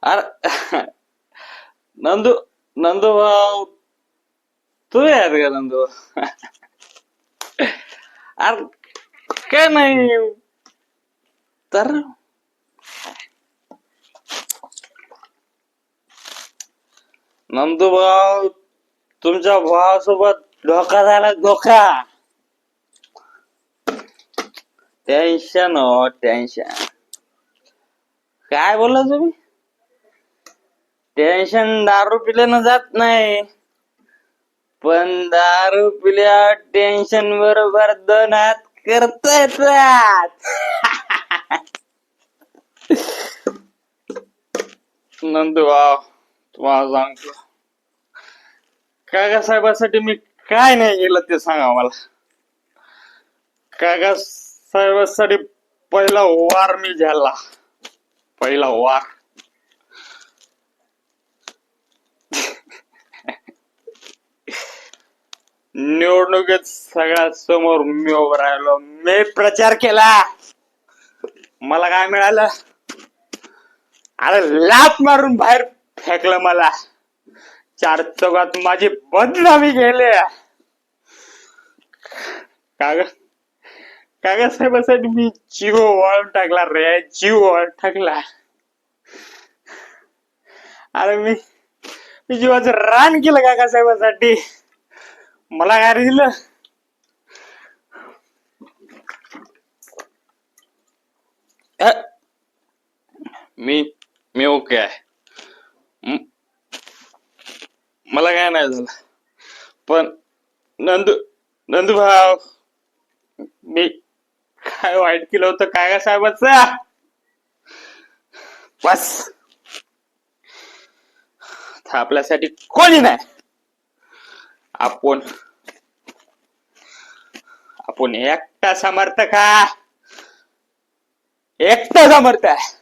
अरे नंदू, नंदू भाऊ, तू यार का नंदू? अरे काय नाही तर नंदू भाऊ, तुमच्या भावासोबत धोका झाला, धोका. टेन्शन हो टेन्शन. काय बोलला तुम्ही? टेन्शन दारू पिल्यानं जात नाही, पण दारू पिल्या टेन्शन बरोबर दोन हात करता येतात. नंदू भाऊ, तुम्हाला सांगतो, काका साहेबासाठी मी काय नाही केलं ते सांगा मला. काका साहेबासाठी पहिला वार मी झाला, पहिला वार. निवडणुकीत सगळ्यात समोर मी उभं राहिलो, मी प्रचार केला. मला काय मिळालं? अरे लाथ मारून बाहेर फेकलं मला. चार चौघात माझी बदनामी गेले. काका साहेबासाठी मी जीव वाळून टाकला रे, जीव वाळून टाकला. अरे मी जीवाचं रान केलं काका साहेबासाठी. मला काय दिलं? मी मी ओके आहे. मला काय नाही झालं, पण नंदू नंदू भाऊ, मी काय वाईट केलं होतं काका साहेबाचं? बस आपल्यासाठी कोणी नाही. आपण आपण एकटा समर्थ का? एकटा समर्थ आहे.